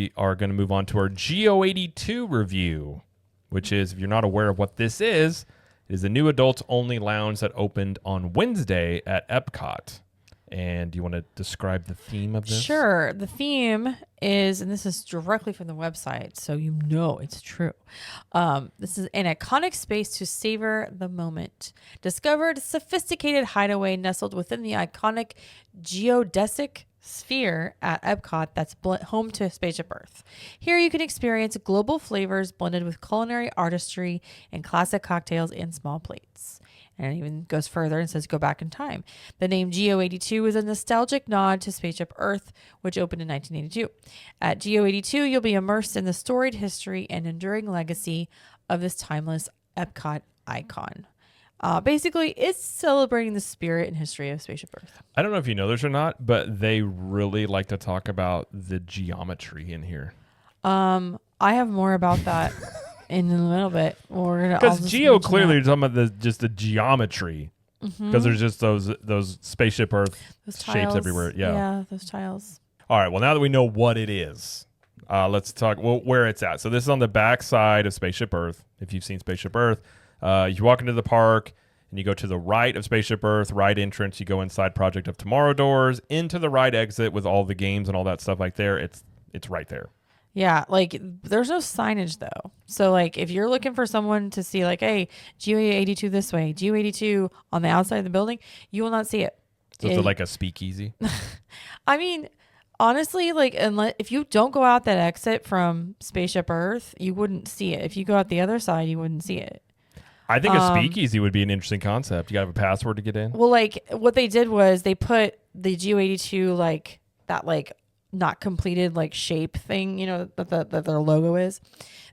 we are going to move on to our GEO-82 review, which is, if you're not aware of what this is, it is a new adults-only lounge that opened on Wednesday at Epcot. And do you want to describe the theme of this? Sure. The theme is, and this is directly from the website, so you know it's true. This is an iconic space to savor the moment. Discovered sophisticated hideaway nestled within the iconic geodesic sphere at Epcot that's home to Spaceship Earth. Here you can experience global flavors blended with culinary artistry and classic cocktails in small plates. And it even goes further and says go back in time. The name GEO-82 is a nostalgic nod to Spaceship Earth, which opened in 1982. At GEO-82, you'll be immersed in the storied history and enduring legacy of this timeless Epcot icon. Basically, it's celebrating the spirit and history of Spaceship Earth. I don't know if you know this or not, but they really like to talk about the geometry in here. I have more about that in a little bit. Because Geo clearly is talking about the geometry. Because there's just those Spaceship Earth shapes everywhere. Yeah, those tiles. All right. Well, now that we know what it is, let's talk where it's at. So this is on the back side of Spaceship Earth. If you've seen Spaceship Earth, you walk into the park and you go to the right of Spaceship Earth, right entrance. You go inside Project of Tomorrow doors, into the right exit with all the games and all that stuff like there. It's right there. Yeah, like there's no signage though. So like if you're looking for someone to see like, hey, GEO-82 this way, GEO-82 on the outside of the building, you will not see it. So is it like a speakeasy? I mean, honestly, like if you don't go out that exit from Spaceship Earth, you wouldn't see it. If you go out the other side, you wouldn't see it. I think a speakeasy would be an interesting concept. You got to have a password to get in. Well, like what they did was they put the GEO-82 like that like not completed like shape thing, you know, that their logo is.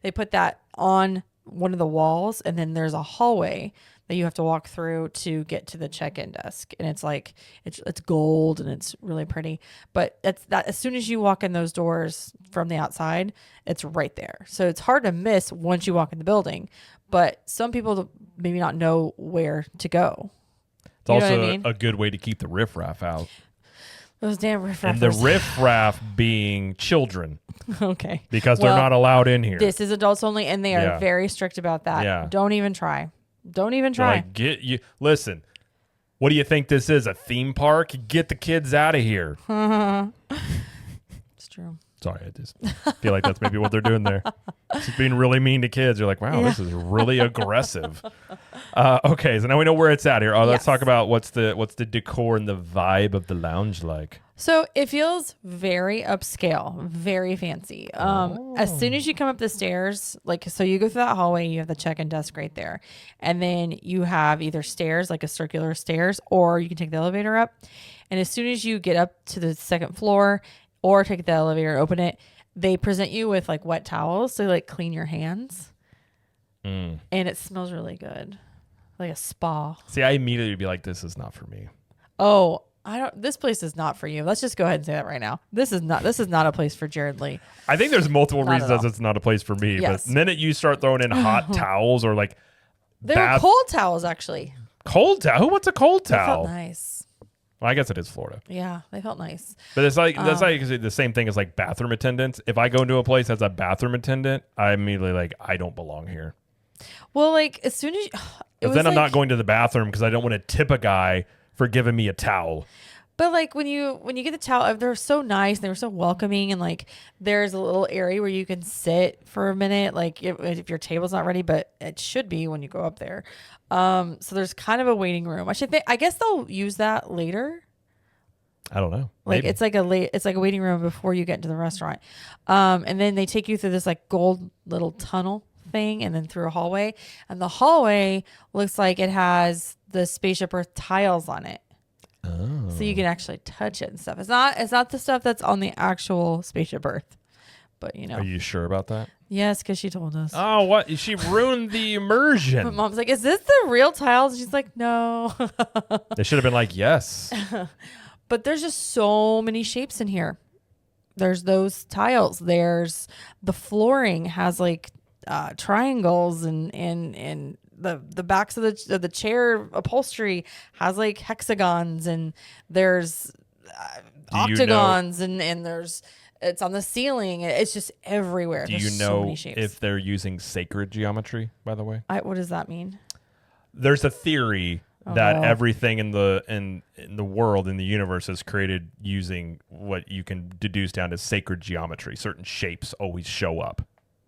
They put that on one of the walls, and then there's a hallway that you have to walk through to get to the check-in desk. And it's like it's gold and it's really pretty. But it's that as soon as you walk in those doors from the outside, it's right there. So it's hard to miss once you walk in the building. But some people maybe not know where to go. It's also a good way to keep the riffraff out. Those damn riffraffers. And the riffraff being children. Okay. Because they're not allowed in here. This is adults only, and they are very strict about that. Yeah. Don't even try. Don't even try. Like, listen, what do you think this is, a theme park? Get the kids out of here. It's true. Sorry, I just feel like that's maybe what they're doing there. Just being really mean to kids. You're like, wow, this is really aggressive. Okay, so now we know where it's at here. Let's talk about what's the decor and the vibe of the lounge like. So it feels very upscale, very fancy. As soon as you come up the stairs, so you go through that hallway, you have the check-in desk right there. And then you have either stairs, like a circular stairs, or you can take the elevator up. And as soon as you get up to the second floor or take the elevator and open it, they present you with like wet towels to like clean your hands. And it smells really good. Like a spa. See, I immediately would be like, this is not for me. Oh, this place is not for you. Let's just go ahead and say that right now. This is not a place for Jared Lee. I think there's multiple reasons it's not a place for me. Yes. But the minute you start throwing in hot towels or like they're cold towels actually. Cold towel? Who wants a cold towel? They felt nice. Well, I guess it is Florida. Yeah, they felt nice. But it's like that's like the same thing as like bathroom attendants. If I go into a place as a bathroom attendant, I immediately like I don't belong here. Well, like as soon as I'm not going to the bathroom because I don't want to tip a guy for giving me a towel. But like when you get the towel, they're so nice. They were so welcoming, and like there's a little area where you can sit for a minute, like if your table's not ready, but it should be when you go up there. So there's kind of a waiting room. I guess they'll use that later. I don't know. Like it's like a waiting room before you get into the restaurant. And then they take you through this like gold little tunnel thing, and then through a hallway. And the hallway looks like it has the Spaceship Earth tiles on it. Oh. So you can actually touch it and stuff. It's not the stuff that's on the actual Spaceship Earth. But you know. Are you sure about that? Yes, because she told us. Oh, what? She ruined the immersion. But Mom's like, is this the real tiles? She's like, no. They should have been like, yes. But there's just so many shapes in here. There's those tiles. There's the flooring has like triangles and the backs of the chair upholstery has like hexagons, and there's octagons and there's It's on the ceiling. It's just everywhere. Do you There's so know many shapes. if they're using sacred geometry, by the way? What does that mean? There's a theory that everything in the world, in the universe, is created using what you can deduce down to sacred geometry. Certain shapes always show up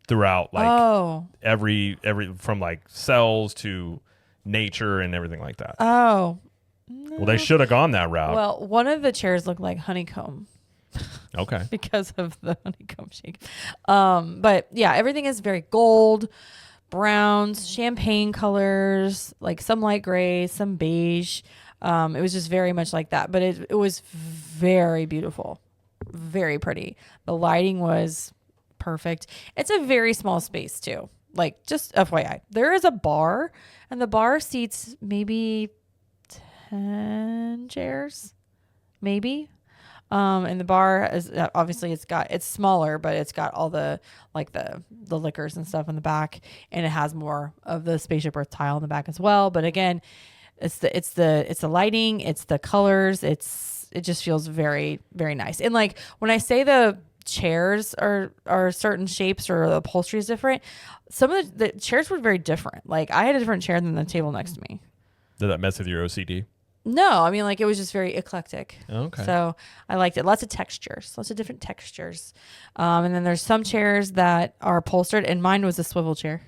throughout, like every from like cells to nature and everything like that. Oh. Well, they should have gone that route. Well, one of the chairs looked like honeycomb. Okay. Because of the honeycomb shape. But yeah, everything is very gold, browns, champagne colors, like some light gray, some beige. It was just very much like that. But it was very beautiful, very pretty. The lighting was perfect. It's a very small space too. Like, just FYI, there is a bar, and the bar seats maybe 10 chairs, maybe. And the bar is obviously it's smaller, but it's got all the like the liquors and stuff in the back, and it has more of the Spaceship Earth tile in the back as well. But again, it's the lighting, it's the colors, it just feels very, very nice. And like when I say the chairs are certain shapes or the upholstery is different, some of the chairs were very different. Like I had a different chair than the table next to me. Did that mess with your OCD? No, I mean, like, it was just very eclectic. Okay. So I liked it. Lots of textures, lots of different textures. And then there's some chairs that are upholstered, and mine was a swivel chair.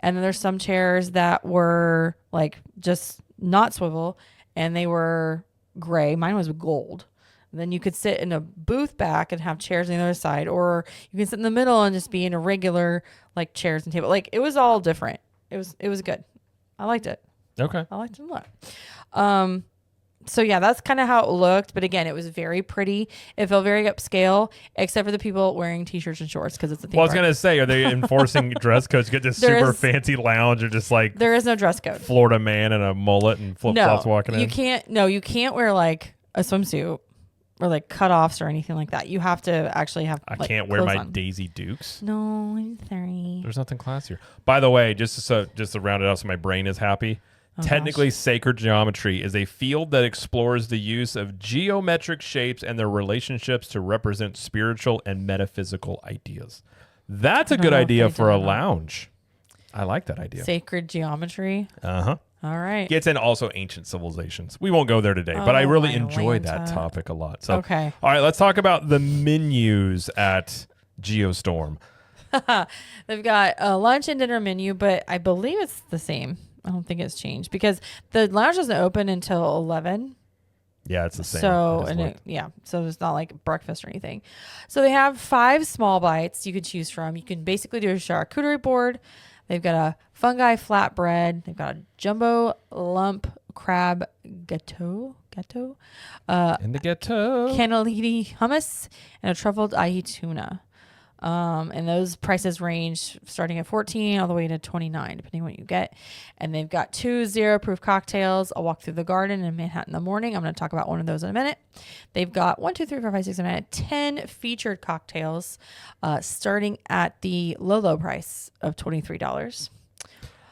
And then there's some chairs that were like just not swivel, and they were gray. Mine was gold. And then you could sit in a booth back and have chairs on the other side, or you can sit in the middle and just be in a regular like chairs and table. Like it was all different. It was good. I liked it. Okay. I liked it a lot. So yeah, that's kind of how it looked. But again, it was very pretty. It felt very upscale, except for the people wearing t-shirts and shorts because it's a theme Well, I was park. going to say, are they enforcing dress codes? Get this fancy lounge or just like there is no dress code. Florida man in a mullet and flip-flops walking in? You can't wear like a swimsuit or like cutoffs or anything like that. You have to actually have I like, can't wear my on. Daisy Dukes. No, I'm sorry. There's nothing classier. By the way, just to round it out so my brain is happy, technically, sacred geometry is a field that explores the use of geometric shapes and their relationships to represent spiritual and metaphysical ideas. That's a good idea for a lounge. I like that idea. Sacred geometry. Uh-huh. All right. Gets in also ancient civilizations. We won't go there today, but I really enjoy that topic a lot. So, okay. All right, let's talk about the menus at Geostorm. They've got a lunch and dinner menu, but I believe it's the same. I don't think it's changed because the lounge doesn't open until 11. Yeah, it's the same. So so it's not like breakfast or anything. So they have 5 small bites you could choose from. You can basically do a charcuterie board. They've got a fungi flatbread. They've got a jumbo lump crab gâteau. In the ghetto. Cannellini hummus and a truffled ahi tuna. And those prices range starting at $14 all the way to $29, depending on what you get. And they've got 2 zero-proof cocktails. I'll walk through the garden in Manhattan in the morning. I'm going to talk about one of those in a minute. They've got 1, 2, 3, 4, 5, 6, 7, 8, 10 featured cocktails, starting at the low price of $23.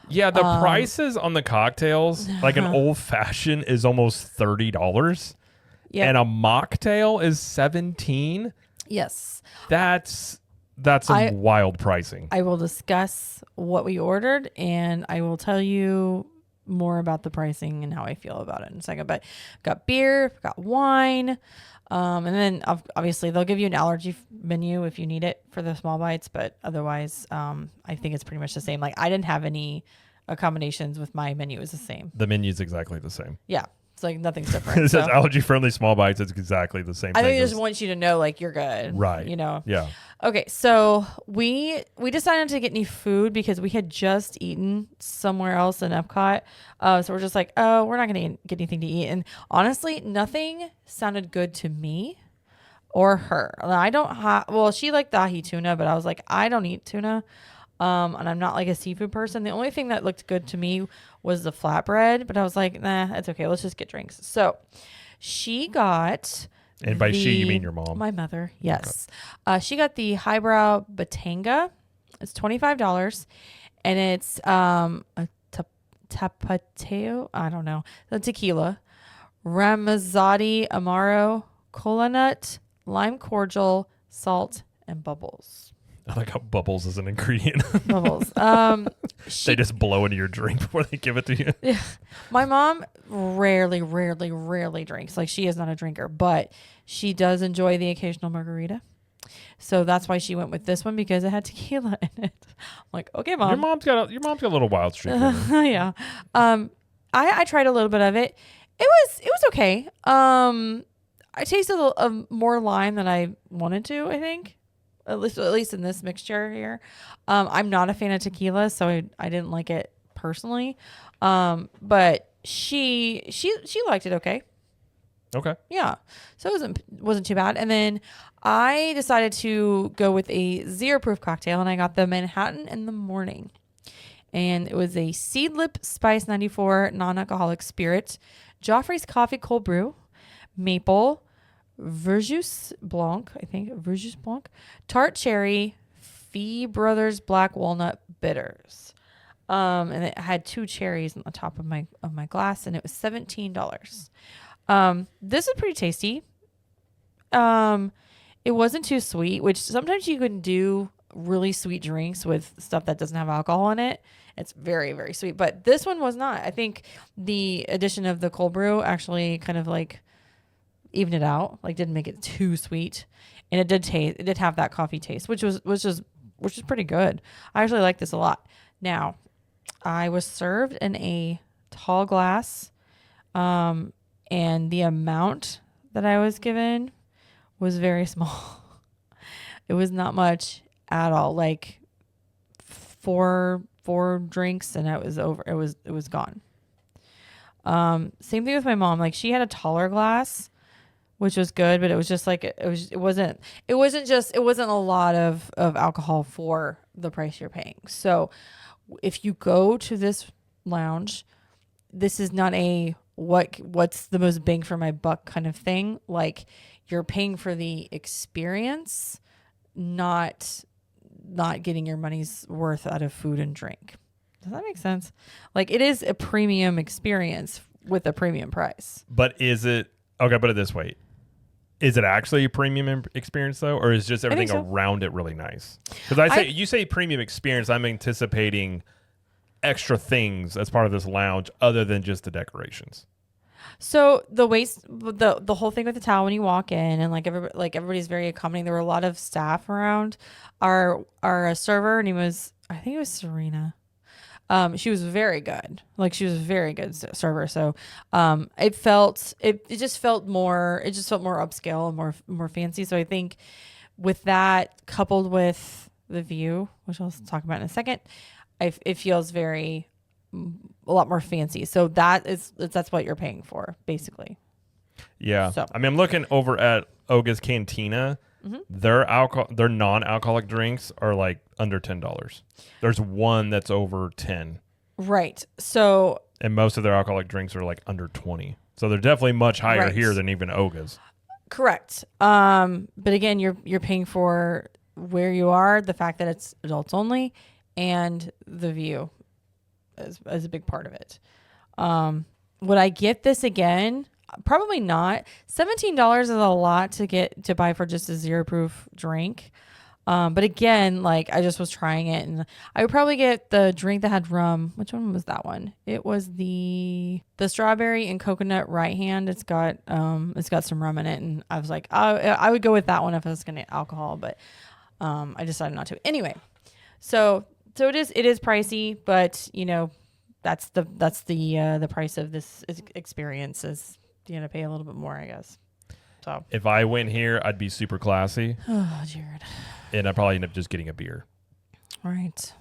Yeah, the prices on the cocktails, like an old fashioned is almost $30. Yep. And a mocktail is $17. Yes. That's some wild pricing. I will discuss what we ordered, and I will tell you more about the pricing and how I feel about it in a second. But I've got beer, I've got wine, and then obviously they'll give you an allergy menu if you need it for the small bites. But otherwise, I think it's pretty much the same. Like I didn't have any accommodations with my menu. It was the same. The menu's exactly the same. Yeah. It's like nothing's different. It says allergy-friendly small bites. It's exactly the same thing. I think I just want you to know, like, you're good. Right. You know? Yeah. Okay, so we decided not to get any food because we had just eaten somewhere else in Epcot. So we're just like, oh, we're not going to get anything to eat. And honestly, nothing sounded good to me or her. I don't she liked the ahi tuna, but I was like, I don't eat tuna. And I'm not like a seafood person. The only thing that looked good to me was the flatbread, but I was like, nah, it's okay. Let's just get drinks. So she got... And by she, you mean your mom? My mother, yes. Okay. She got the highbrow batanga. It's $25. And it's a tapateo. I don't know. The tequila. Ramazzotti Amaro, cola nut, lime cordial, salt, and bubbles. I like how bubbles is an ingredient. Bubbles. They just blow into your drink before they give it to you. Yeah. My mom rarely drinks. Like, she is not a drinker, but she does enjoy the occasional margarita. So that's why she went with this one, because it had tequila in it. I'm like, okay, Mom. Your mom's got a little wild streak in her. Yeah. I tried a little bit of it. It was okay. I tasted more lime than I wanted to, I think. At least in this mixture here. I'm not a fan of tequila, so I didn't like it personally. But she liked it okay. Okay. Yeah. So it wasn't too bad. And then I decided to go with a zero proof cocktail, and I got the Manhattan in the morning. And it was a Seedlip Spice 94 non-alcoholic spirit, Joffrey's Coffee Cold Brew, maple, Verjus Blanc, tart cherry, Fee Brothers Black Walnut bitters. And it had 2 cherries on the top of my glass, and it was $17. This is pretty tasty. It wasn't too sweet, which sometimes you can do really sweet drinks with stuff that doesn't have alcohol in it. It's very, very sweet, but this one was not. I think the addition of the cold brew actually kind of like evened it out, like didn't make it too sweet, and it did have that coffee taste, which is pretty good. I actually like this a lot. Now, I was served in a tall glass, and the amount that I was given was very small. It was not much at all, like four drinks, and it was over. It was gone. Same thing with my mom. Like, she had a taller glass, which was good, but it was just like, it wasn't a lot of alcohol for the price you're paying. So if you go to this lounge, this is not a what's the most bang for my buck kind of thing. Like, you're paying for the experience, not getting your money's worth out of food and drink. Does that make sense? Like, it is a premium experience with a premium price. But is it okay? Put it this way: is it actually a premium experience though, or is just everything around it really nice? Because you say premium experience, I'm anticipating extra things as part of this lounge other than just the decorations. So the whole thing with the towel when you walk in, and everybody's very accommodating. There were a lot of staff around. Our server, and I think it was Serena. She was very good. Like, she was a very good server. So, it just felt more upscale and more fancy. So I think with that, coupled with the view, which I'll talk about in a second, it feels a lot more fancy. So that's what you're paying for, basically. Yeah. So. I mean, I'm looking over at Oga's Cantina. Mm-hmm. Their non-alcoholic drinks are like under $10. There's one that's over 10. Right. So, and most of their alcoholic drinks are like under 20. So they're definitely much higher here than even Oga's. Correct. But again, you're paying for where you are, the fact that it's adults only, and the view as a big part of it. Would I get this again? Probably not. $17 is a lot to buy for just a zero proof drink. But again, like, I just was trying it, and I would probably get the drink that had rum. Which one was that one? It was the strawberry and coconut right hand. It's got some rum in it, and I was like, I would go with that one if I was gonna get alcohol, but I decided not to. Anyway, so it is pricey, but that's the price of this experience. Is you're gonna pay a little bit more, I guess. So if I went here, I'd be super classy. Oh, Jared. And I'd probably end up just getting a beer. Right.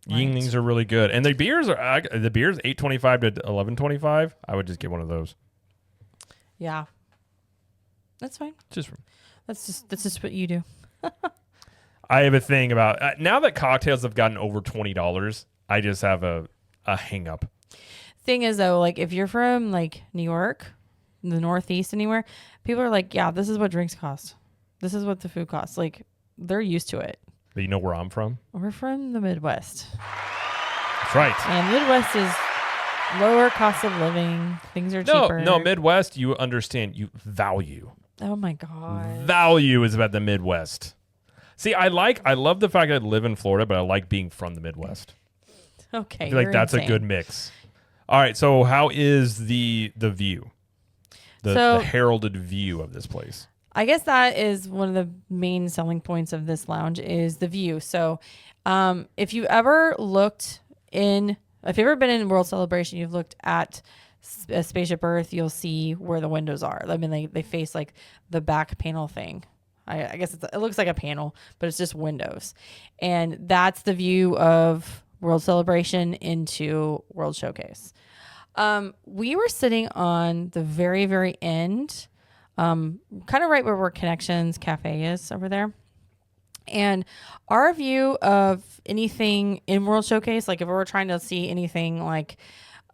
Yinglings are really good, and the beers $8.25 to $11.25. I would just get one of those. Yeah, that's fine. That's just what you do. I have a thing about now that cocktails have gotten over $20. I just have a hang up. Thing is, though, like, if you're from like New York, the Northeast, anywhere, people are like, yeah, this is what drinks cost. This is what the food costs. Like, they're used to it. But you know where I'm from? We're from the Midwest. That's right. And Midwest is lower cost of living. Things are cheaper. No, Midwest, you understand, you value. Oh my god. Value is about the Midwest. See, I love the fact that I live in Florida, but I like being from the Midwest. Okay. I feel like that's a good mix. All right, so how is the view? The heralded view of this place? I guess that is one of the main selling points of this lounge is the view. So if you've ever been in World Celebration, you've looked at Spaceship Earth, you'll see where the windows are. I mean, they face like the back panel thing. I guess it looks like a panel, but it's just windows. And that's the view of World Celebration into World Showcase. We were sitting on the very, very end, kind of right where Connections Cafe is over there. And our view of anything in World Showcase, like if we were trying to see anything like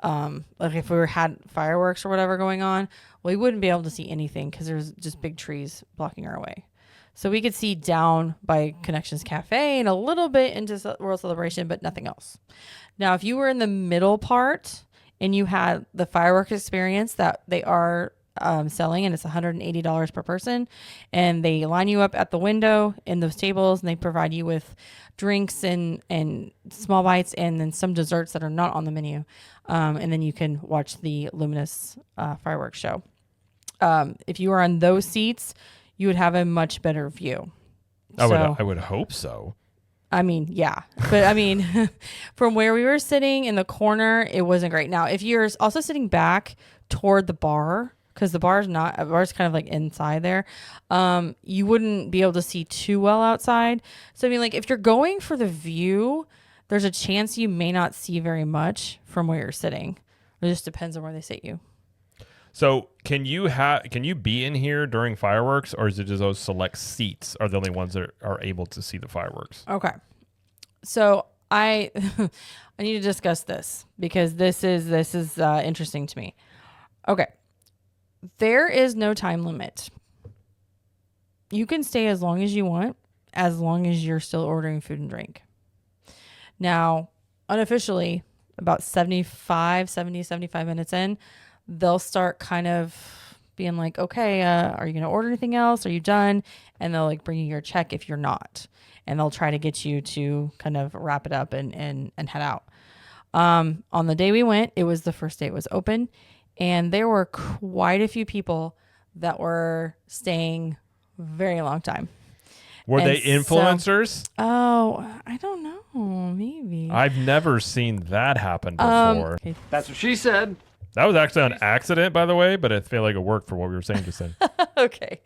if we had fireworks or whatever going on, we wouldn't be able to see anything because there's just big trees blocking our way. So we could see down by Connections Cafe and a little bit into World Celebration, but nothing else. Now, if you were in the middle part and you had the fireworks experience that they are selling, and it's $180 per person, and they line you up at the window in those tables, and they provide you with drinks and small bites and then some desserts that are not on the menu, and then you can watch the luminous fireworks show. If you are on those seats, you would have a much better view. I would hope so. I mean, yeah. But I mean, from where we were sitting in the corner, it wasn't great. Now, if you're also sitting back toward the bar, because the bar's kind of like inside there, you wouldn't be able to see too well outside. So, I mean, like if you're going for the view, there's a chance you may not see very much from where you're sitting. It just depends on where they sit you. So can you be in here during fireworks, or is it just those select seats are the only ones that are able to see the fireworks? Okay. So I need to discuss this because this is interesting to me. Okay. There is no time limit. You can stay as long as you want, as long as you're still ordering food and drink. Now, unofficially, about 75 minutes in, they'll start kind of being like, okay, are you going to order anything else? Are you done? And they'll like bring you your check if you're not. And they'll try to get you to kind of wrap it up and head out. On the day we went, it was the first day it was open. And there were quite a few people that were staying a very long time. Were they influencers? I don't know. Maybe. I've never seen that happen before. That's what she said. That was actually an accident, by the way, but I feel like it worked for what we were saying just then. Okay.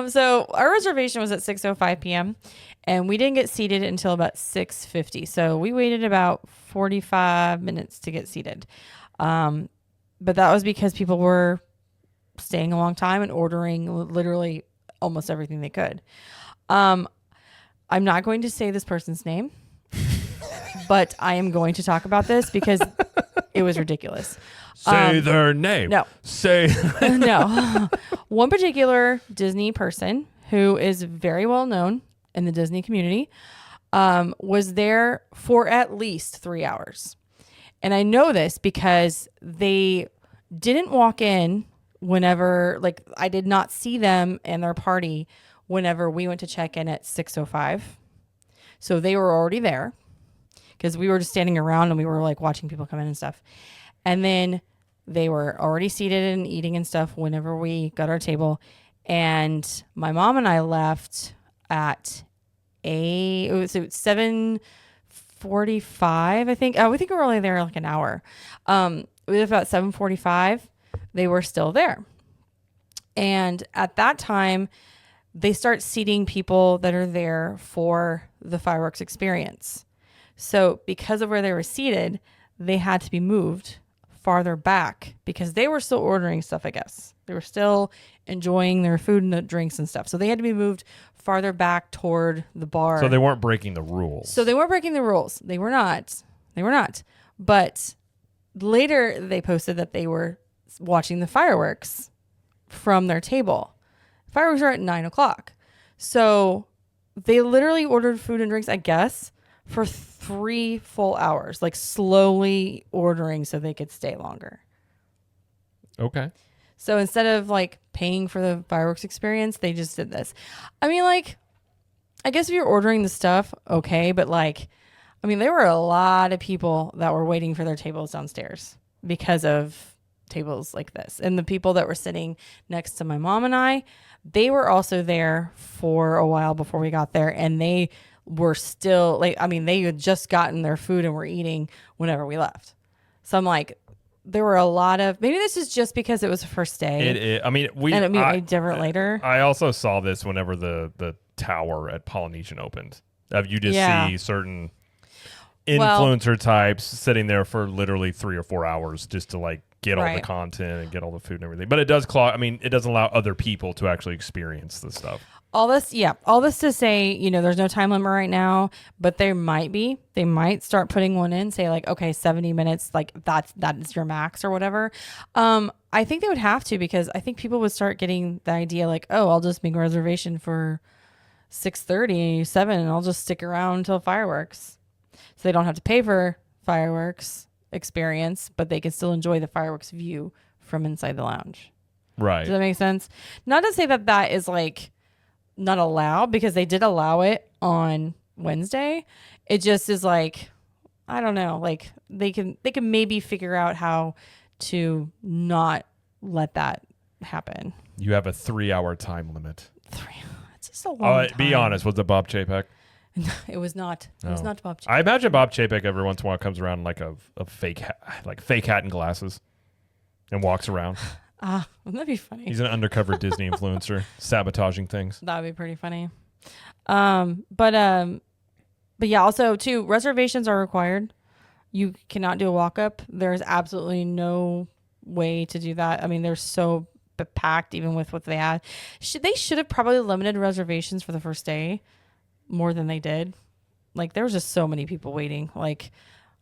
So our reservation was at 6:05 p.m. and we didn't get seated until about 6:50. So we waited about 45 minutes to get seated. But that was because people were staying a long time and ordering literally almost everything they could. I'm not going to say this person's name, but I am going to talk about this because it was ridiculous. Say their name. No. No. One particular Disney person who is very well known in the Disney community was there for at least 3 hours. And I know this because they didn't walk in whenever, like I did not see them and their party whenever we went to check in at 6:05. So they were already there because we were just standing around and we were like watching people come in and stuff. And then they were already seated and eating and stuff whenever we got our table. And my mom and I left at it was 7:45, I think. We think we were only there like an hour. It was about 7:45. They were still there. And at that time, they start seating people that are there for the fireworks experience. So because of where they were seated, they had to be moved farther back because they were still ordering stuff, I guess. They were still enjoying their food and the drinks and stuff. So they had to be moved farther back toward the bar. So they weren't breaking the rules. They were not. But later they posted that they were watching the fireworks from their table. Fireworks are at 9:00. So they literally ordered food and drinks, I guess, for 3 full hours, like slowly ordering so they could stay longer. Okay. So instead of like paying for the fireworks experience, they just did this. I mean, like, I guess if you're ordering the stuff, okay, but like, I mean, there were a lot of people that were waiting for their tables downstairs because of tables like this. And the people that were sitting next to my mom and I, they were also there for a while before we got there. And they were still like, I mean, they had just gotten their food and were eating whenever we left. So I'm like, there were a lot of, maybe this is just because it was the first day. I mean, and it may be different later. I also saw this whenever the tower at Polynesian opened. You just see certain influencer types sitting there for literally 3 or 4 hours just to like get all the content and get all the food and everything. But it does it doesn't allow other people to actually experience this stuff. All this to say, you know, there's no time limit right now, but they might start putting one in, say like, okay, 70 minutes, like that is your max or whatever. I think they would have to, because I think people would start getting the idea like, oh, I'll just make a reservation for 6:30, 7, and I'll just stick around until fireworks. So they don't have to pay for fireworks experience, but they can still enjoy the fireworks view from inside the lounge. Right. Does that make sense? Not to say that is like not allowed, because they did allow it on Wednesday. It just is like, I don't know, like they can maybe figure out how to not let that happen. You have a 3-hour time limit. 3. That's just a long time. Be honest, was it Bob Chapek? It was not. It was not Bob Chapek. I imagine Bob Chapek every once in a while comes around like a fake hat and glasses and walks around. Wouldn't that be funny? He's an undercover Disney influencer sabotaging things. That would be pretty funny. But yeah, also too, reservations are required. You cannot do a walk up. There's absolutely no way to do that. I mean, they're so packed even with what they had. They should have probably limited reservations for the first day more than they did. Like there was just so many people waiting. Like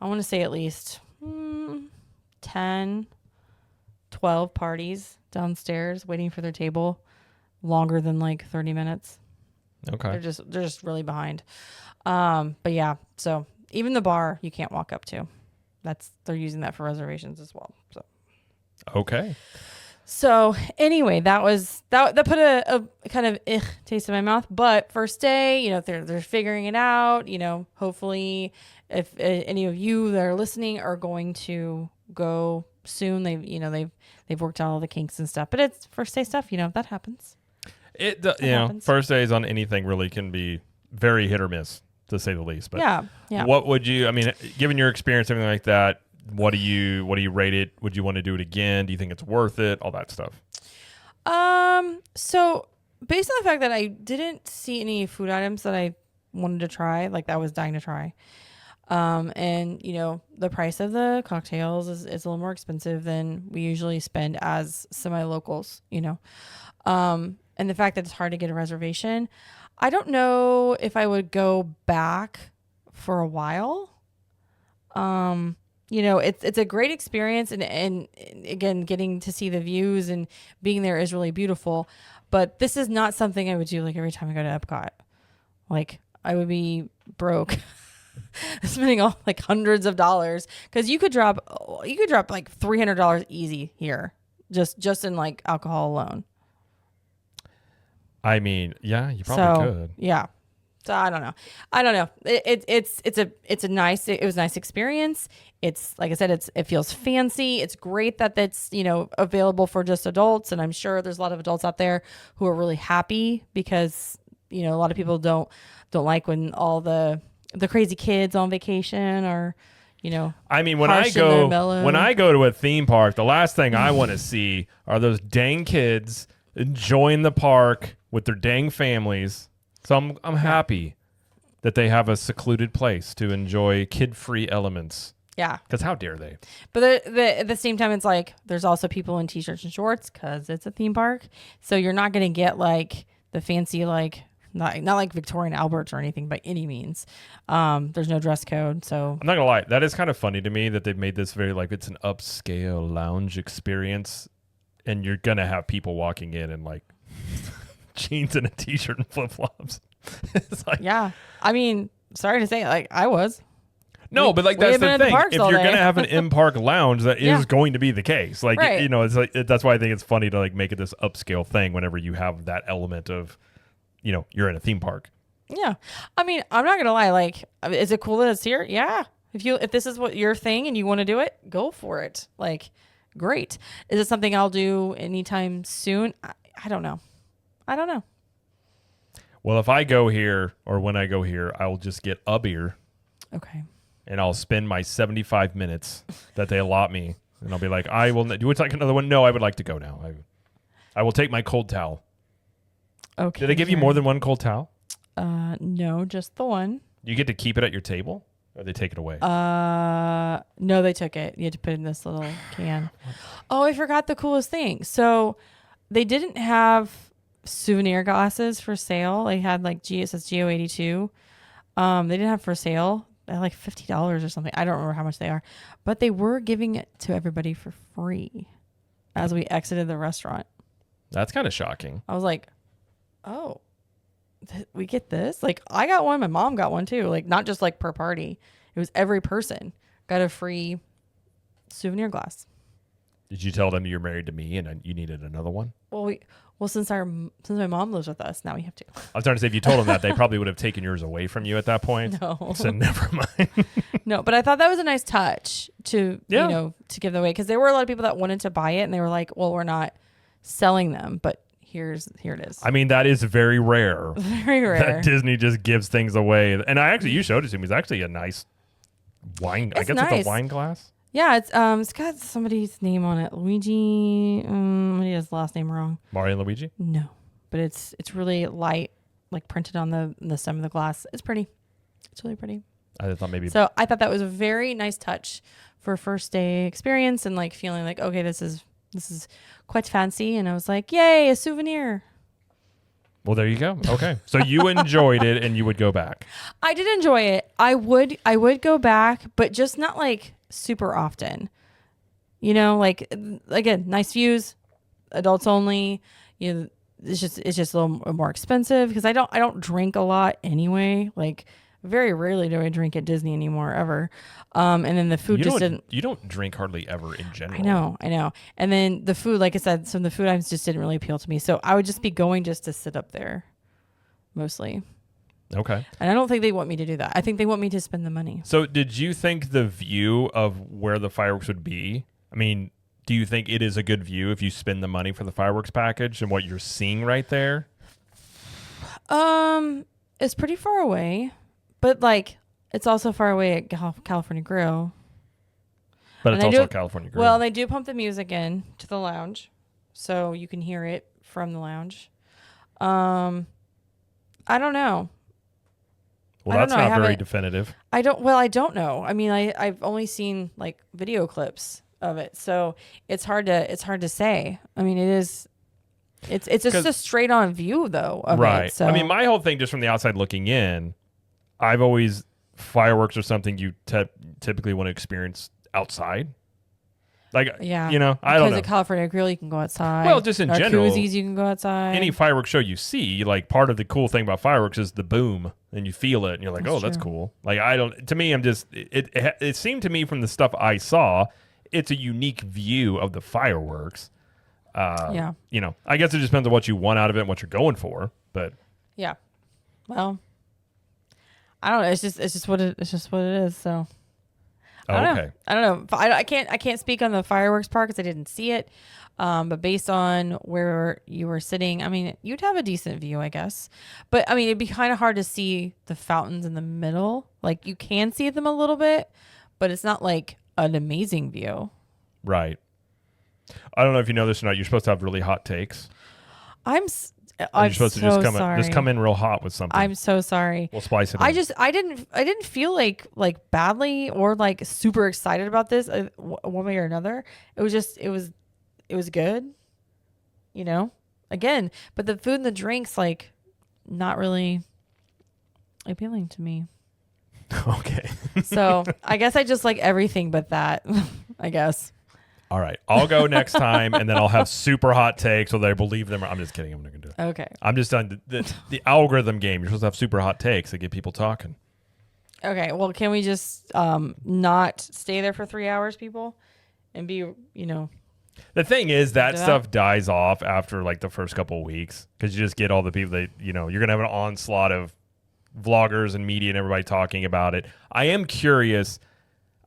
I want to say at least 10, 12 parties downstairs waiting for their table longer than like 30 minutes. Okay. They're just really behind. But yeah, so even the bar you can't walk up to. They're using that for reservations as well. So okay. So anyway, that put a kind of taste in my mouth. But first day, you know, they're figuring it out. You know, hopefully, if any of you that are listening are going to go soon, they've worked out all the kinks and stuff. But it's first day stuff. You know, that happens. Happens. First days on anything really can be very hit or miss, to say the least. But yeah. What would you? I mean, given your experience, everything like that. What do you rate it? Would you want to do it again? Do you think it's worth it? All that stuff. So based on the fact that I didn't see any food items that I wanted to try, like that I was dying to try. And you know, the price of the cocktails is a little more expensive than we usually spend as semi-locals, you know. And the fact that it's hard to get a reservation, I don't know if I would go back for a while. You know, it's a great experience, and again, getting to see the views and being there is really beautiful. But this is not something I would do like every time I go to Epcot. Like I would be broke, spending all like hundreds of dollars, because you could drop like $300 easy here, just in like alcohol alone. I mean, yeah, you probably could. Yeah. So I don't know. It was a nice experience. It's like I said, it feels fancy. It's great that it's, you know, available for just adults. And I'm sure there's a lot of adults out there who are really happy, because, you know, a lot of people don't like when all the crazy kids on vacation are, you know, I mean, when I go to a theme park, the last thing I want to see are those dang kids enjoying the park with their dang families. So I'm happy that they have a secluded place to enjoy kid-free elements. Yeah. Because how dare they? But at the same time, it's like there's also people in t-shirts and shorts because it's a theme park. So you're not going to get like the fancy, like not like Victorian Alberts or anything by any means. There's no dress code. So I'm not going to lie. That is kind of funny to me that they've made this very like it's an upscale lounge experience. And you're going to have people walking in and like jeans and a t-shirt and flip-flops. It's like, yeah. I mean, sorry to say, like I was. No, but like we that's have been the at the thing. parks If all you're day. gonna have an in-park lounge, that Yeah. is going to be the case. Like Right. you know, it's like that's why I think it's funny to like make it this upscale thing whenever you have that element of, you know, you're in a theme park. Yeah. I mean, I'm not gonna lie. Like, is it cool that it's here? Yeah. If this is what your thing and you want to do it, go for it. Like, great. Is it something I'll do anytime soon? I don't know. I don't know. Well, if I go here or when I go here, I will just get a beer Okay. and I'll spend my 75 minutes that they allot me, and I'll be like, I will. Do you like another one? No, I would like to go now. I will take my cold towel. Okay. Did they give you more than one cold towel? No, just the one. You get to keep it at your table, or they take it away. No, they took it. You had to put it in this little can. Oh, I forgot the coolest thing. So they didn't have souvenir glasses for sale. They had like it says GEO-82. They didn't have for sale. They're like $50 or something. I don't remember how much they are, but they were giving it to everybody for free as we exited the restaurant. That's kind of shocking. I was like, oh, we get this? Like, I got one. My mom got one too. Like, not just like per party. It was every person got a free souvenir glass. Did you tell them you're married to me and you needed another one? Well, since my mom lives with us, now we have to. I was trying to say, if you told them that, they probably would have taken yours away from you at that point. No. So never mind. No, but I thought that was a nice touch to, Yeah. you know, to give away. Because there were a lot of people that wanted to buy it and they were like, well, we're not selling them, but here it is. I mean, that is very rare. Very rare. That Disney just gives things away. And you showed it to me. It's actually a nice wine. I It's guess nice. it's a wine glass. Yeah, it's got somebody's name on it. Luigi. He has his last name wrong. Mario and Luigi? No, but it's really light, like printed on the stem of the glass. It's pretty. It's really pretty. I thought maybe. So I thought that was a very nice touch for a first day experience and like feeling like, okay, this is quite fancy. And I was like, yay, a souvenir. Well, there you go. Okay. So you enjoyed it and you would go back. I did enjoy it. I would go back, but just not like super often. You know, like again, nice views, adults only. You know, it's just a little more expensive because I don't drink a lot anyway. Like very rarely do I drink at Disney anymore ever. And then the food You don't drink hardly ever in general. I know. And then the food, like I said, some of the food items just didn't really appeal to me. So I would just be going just to sit up there mostly. Okay. And I don't think they want me to do that. I think they want me to spend the money. So did you think the view of where the fireworks would be? I mean, do you think it is a good view if you spend the money for the fireworks package and what you're seeing right there? It's pretty far away, but like it's also far away at California Grill. But it's also California Grill. Well, they do pump the music in to the lounge, so you can hear it from the lounge. I don't know. Well, that's not very definitive. I don't know. I mean, I've only seen like video clips of it, so it's hard to say. I mean, it's just a straight on view though of right. it. So I mean, my whole thing just from the outside looking in, I've always fireworks are something you typically want to experience outside. Like, yeah, you know, I don't know. Because at California Grill, you can go outside. Well, just in general, koozies, you can go outside. Any fireworks show you see, like part of the cool thing about fireworks is the boom, and you feel it, and you're like, That's that's true. cool. Like to me, I'm just it seemed to me from the stuff I saw, it's a unique view of the fireworks. Yeah. You know, I guess it just depends on what you want out of it and what you're going for, but Yeah. Well, I don't know. It's just what it is. So. I don't know. I don't know. I can't speak on the fireworks part because I didn't see it. But based on where you were sitting, I mean, you'd have a decent view, I guess. But I mean, it'd be kind of hard to see the fountains in the middle. Like you can see them a little bit, but it's not like an amazing view. Right. I don't know if you know this or not. You're supposed to have really hot takes. I'm you're supposed to just come in real hot with something. I'm so sorry. We'll spice it in. I didn't feel like badly or like super excited about this one way or another. It was good, you know, again, but the food and the drinks, like not really appealing to me. Okay. So I guess I just like everything but that, I guess. All right. I'll go next time and then I'll have super hot takes so they believe them. I'm just kidding. I'm not going to do it. Okay. I'm just done. The algorithm game. You're supposed to have super hot takes that get people talking. Okay, well, can we just not stay there for 3 hours, people, and be, The thing is that Do that? stuff dies off after like the first couple of weeks because you just get all the people that you're gonna have an onslaught of vloggers and media and everybody talking about it. I am curious.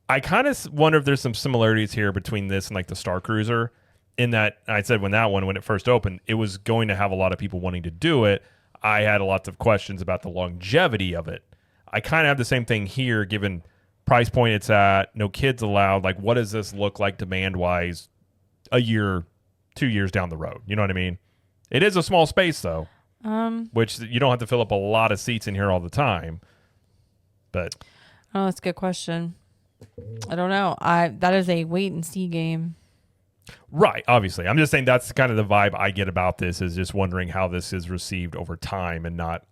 I kind of wonder if there's some similarities here between this and like the Star Cruiser, in that I said when it first opened, it was going to have a lot of people wanting to do it. I had lots of questions about the longevity of it. I kind of have the same thing here, given price point it's at, no kids allowed. Like, what does this look like demand wise a year, 2 years down the road? You know what I mean? It is a small space though, which you don't have to fill up a lot of seats in here all the time. But oh, that's a good question. I don't know. That is a wait and see game. right, obviously. I'm just saying that's kind of the vibe I get about this, is just wondering how this is received over time and not,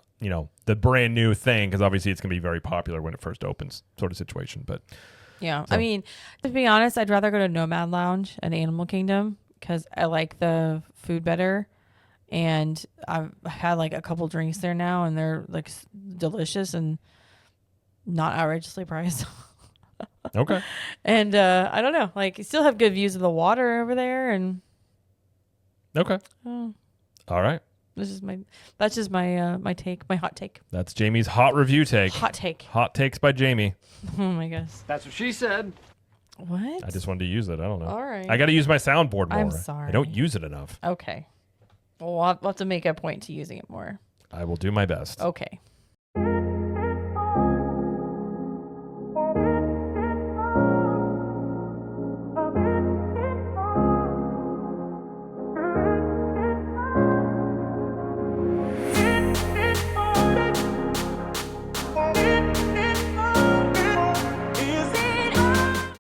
the brand new thing, because obviously it's going to be very popular when it first opens sort of situation. But Yeah. So- I mean, to be honest, I'd rather go to Nomad Lounge and Animal Kingdom because I like the food better. And I've had like a couple drinks there now, and they're like delicious and not outrageously priced. okay. And I don't know, like you still have good views of the water over there, and Okay. oh, All right. that's just my take, my hot take. That's Jamie's hot review take. Hot take. Hot takes by Jamie. Oh my gosh. That's what she said. What? I just wanted to use it. I don't know. All right. I got to use my soundboard more. I'm sorry. I don't use it enough. Okay. Well, we'll have to make a point to using it more. I will do my best. Okay.